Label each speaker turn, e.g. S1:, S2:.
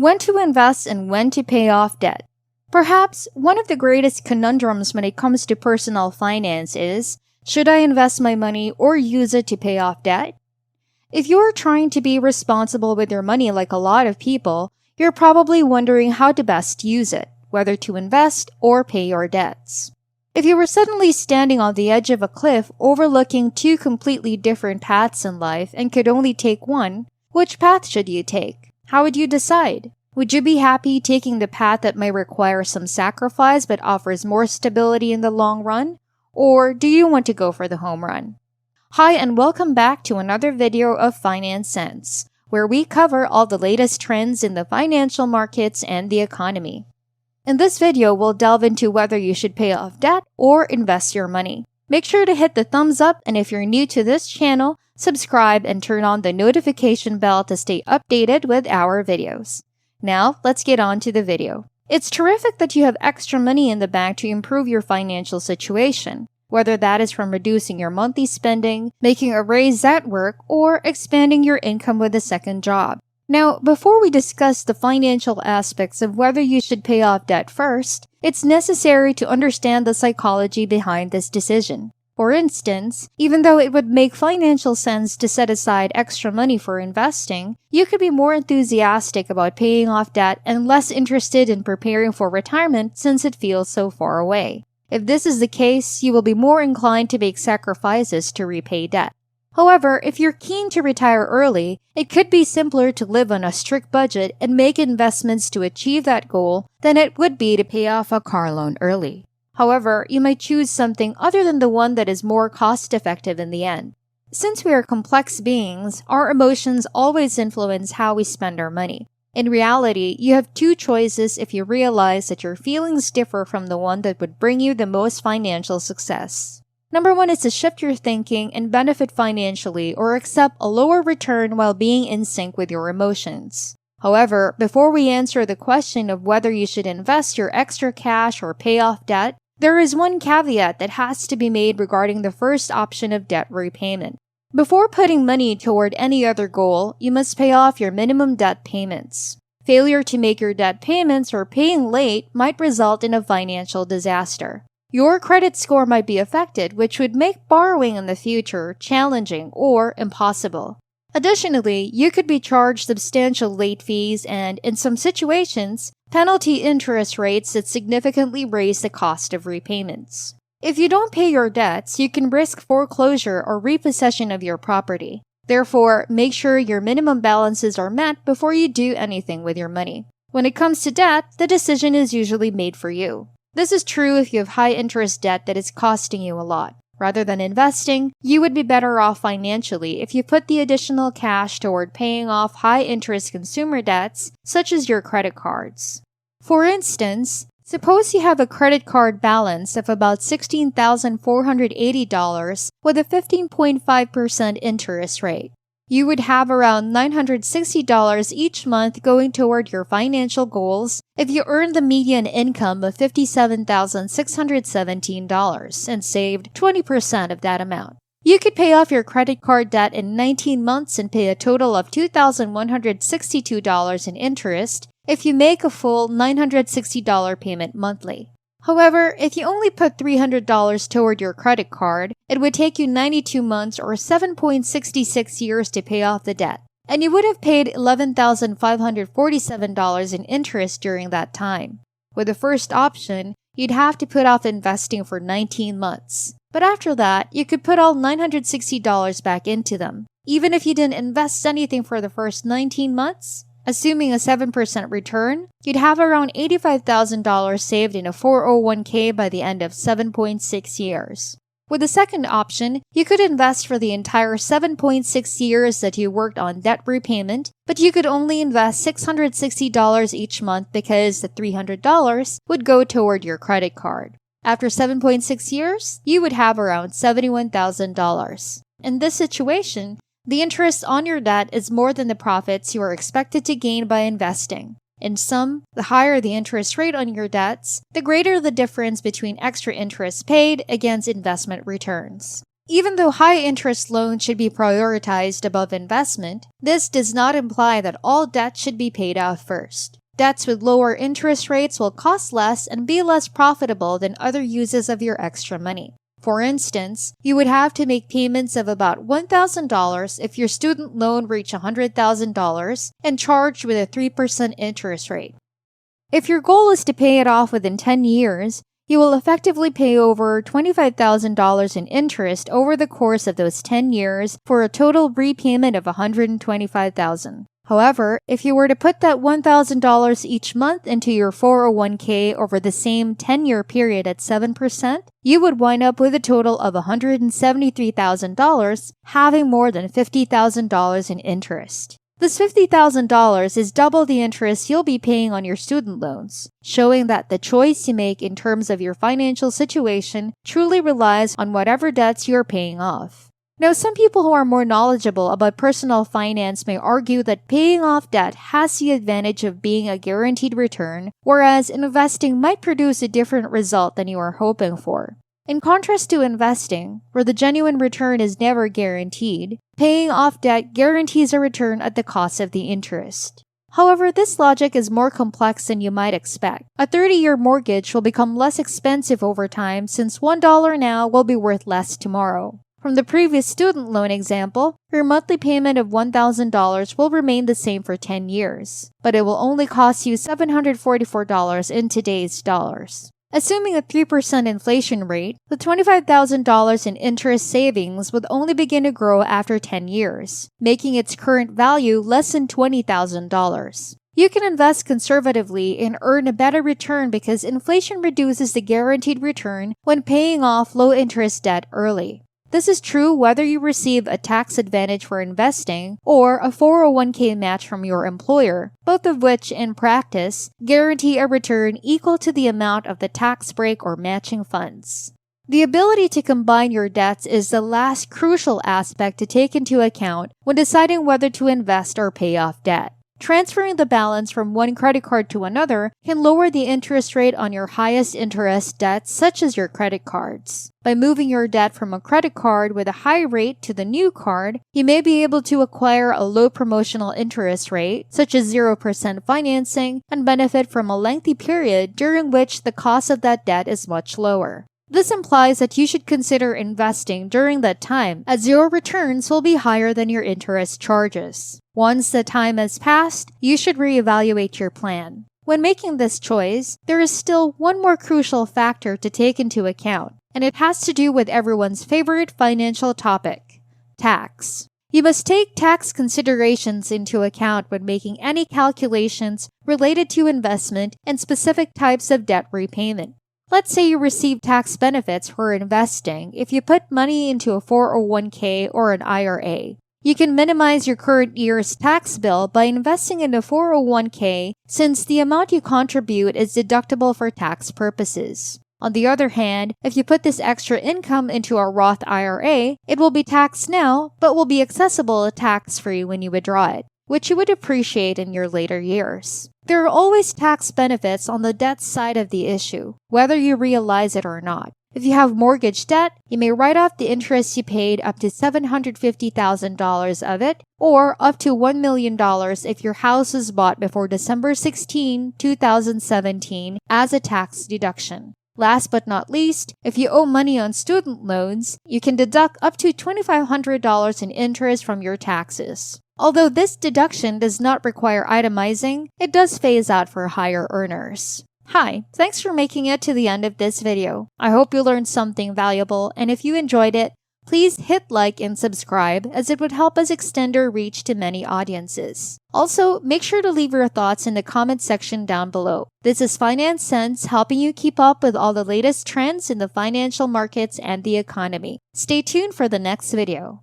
S1: When to invest and when to pay off debt. Perhaps one of the greatest conundrums when it comes to personal finance is, should I invest my money or use it to pay off debt? If you're trying to be responsible with your money like a lot of people, you're probably wondering how to best use it, whether to invest or pay your debts. If you were suddenly standing on the edge of a cliff overlooking two completely different paths in life and could only take one, which path should you take? How would you decide? Would you be happy taking the path that may require some sacrifice but offers more stability in the long run? Or do you want to go for the home run? Hi, and welcome back to another video of Finance Sense, where we cover all the latest trends in the financial markets and the economy. In this video, we'll delve into whether you should pay off debt or invest your money. Make sure to hit the thumbs up, and if you're new to this channel, subscribe and turn on the notification bell to stay updated with our videos. Now, let's get on to the video. It's terrific that you have extra money in the bank to improve your financial situation, whether that is from reducing your monthly spending, making a raise at work, or expanding your income with a second job. Now, before we discuss the financial aspects of whether you should pay off debt first, it's necessary to understand the psychology behind this decision. For instance, even though it would make financial sense to set aside extra money for investing, you could be more enthusiastic about paying off debt and less interested in preparing for retirement since it feels so far away. If this is the case, you will be more inclined to make sacrifices to repay debt. However, if you're keen to retire early, it could be simpler to live on a strict budget and make investments to achieve that goal than it would be to pay off a car loan early. However, you might choose something other than the one that is more cost-effective in the end. Since we are complex beings, our emotions always influence how we spend our money. In reality, you have two choices if you realize that your feelings differ from the one that would bring you the most financial success. Number one is to shift your thinking and benefit financially or accept a lower return while being in sync with your emotions. However, before we answer the question of whether you should invest your extra cash or pay off debt, there is one caveat that has to be made regarding the first option of debt repayment. Before putting money toward any other goal, you must pay off your minimum debt payments. Failure to make your debt payments or paying late might result in a financial disaster. Your credit score might be affected, which would make borrowing in the future challenging or impossible. Additionally, you could be charged substantial late fees and, in some situations, penalty interest rates that significantly raise the cost of repayments. If you don't pay your debts, you can risk foreclosure or repossession of your property. Therefore, make sure your minimum balances are met before you do anything with your money. When it comes to debt, the decision is usually made for you. This is true if you have high-interest debt that is costing you a lot. Rather than investing, you would be better off financially if you put the additional cash toward paying off high-interest consumer debts, such as your credit cards. For instance, suppose you have a credit card balance of about $16,480 with a 15.5% interest rate. You would have around $960 each month going toward your financial goals if you earned the median income of $57,617 and saved 20% of that amount. You could pay off your credit card debt in 19 months and pay a total of $2,162 in interest if you make a full $960 payment monthly. However, if you only put $300 toward your credit card, it would take you 92 months or 7.66 years to pay off the debt, and you would have paid $11,547 in interest during that time. With the first option, you'd have to put off investing for 19 months. But after that, you could put all $960 back into them. Even if you didn't invest anything for the first 19 months, assuming a 7% return, you'd have around $85,000 saved in a 401k by the end of 7.6 years. With the second option, you could invest for the entire 7.6 years that you worked on debt repayment, but you could only invest $660 each month because the $300 would go toward your credit card. After 7.6 years, you would have around $71,000. In this situation, the interest on your debt is more than the profits you are expected to gain by investing. In sum, the higher the interest rate on your debts, the greater the difference between extra interest paid against investment returns. Even though high-interest loans should be prioritized above investment, this does not imply that all debt should be paid off first. Debts with lower interest rates will cost less and be less profitable than other uses of your extra money. For instance, you would have to make payments of about $1,000 if your student loan reached $100,000 and charged with a 3% interest rate. If your goal is to pay it off within 10 years, you will effectively pay over $25,000 in interest over the course of those 10 years for a total repayment of $125,000. However, if you were to put that $1,000 each month into your 401k over the same 10-year period at 7%, you would wind up with a total of $173,000, having more than $50,000 in interest. This $50,000 is double the interest you'll be paying on your student loans, showing that the choice you make in terms of your financial situation truly relies on whatever debts you're paying off. Now, some people who are more knowledgeable about personal finance may argue that paying off debt has the advantage of being a guaranteed return, whereas investing might produce a different result than you are hoping for. In contrast to investing, where the genuine return is never guaranteed, paying off debt guarantees a return at the cost of the interest. However, this logic is more complex than you might expect. A 30-year mortgage will become less expensive over time since $1 now will be worth less tomorrow. From the previous student loan example, your monthly payment of $1,000 will remain the same for 10 years, but it will only cost you $744 in today's dollars. Assuming a 3% inflation rate, the $25,000 in interest savings would only begin to grow after 10 years, making its current value less than $20,000. You can invest conservatively and earn a better return because inflation reduces the guaranteed return when paying off low-interest debt early. This is true whether you receive a tax advantage for investing or a 401k match from your employer, both of which, in practice, guarantee a return equal to the amount of the tax break or matching funds. The ability to combine your debts is the last crucial aspect to take into account when deciding whether to invest or pay off debt. Transferring the balance from one credit card to another can lower the interest rate on your highest interest debts, such as your credit cards. By moving your debt from a credit card with a high rate to the new card, you may be able to acquire a low promotional interest rate, such as 0% financing, and benefit from a lengthy period during which the cost of that debt is much lower. This implies that you should consider investing during that time, as your returns will be higher than your interest charges. Once the time has passed, you should reevaluate your plan. When making this choice, there is still one more crucial factor to take into account, and it has to do with everyone's favorite financial topic: tax. You must take tax considerations into account when making any calculations related to investment and specific types of debt repayment. Let's say you receive tax benefits for investing if you put money into a 401k or an IRA. You can minimize your current year's tax bill by investing in a 401k since the amount you contribute is deductible for tax purposes. On the other hand, if you put this extra income into a Roth IRA, it will be taxed now but will be accessible tax-free when you withdraw it, which you would appreciate in your later years. There are always tax benefits on the debt side of the issue, whether you realize it or not. If you have mortgage debt, you may write off the interest you paid up to $750,000 of it, or up to $1 million if your house was bought before December 16, 2017 as a tax deduction. Last but not least, if you owe money on student loans, you can deduct up to $2,500 in interest from your taxes. Although this deduction does not require itemizing, it does phase out for higher earners. Hi, thanks for making it to the end of this video. I hope you learned something valuable, and if you enjoyed it, please hit like and subscribe as it would help us extend our reach to many audiences. Also, make sure to leave your thoughts in the comment section down below. This is Finance Sense, helping you keep up with all the latest trends in the financial markets and the economy. Stay tuned for the next video.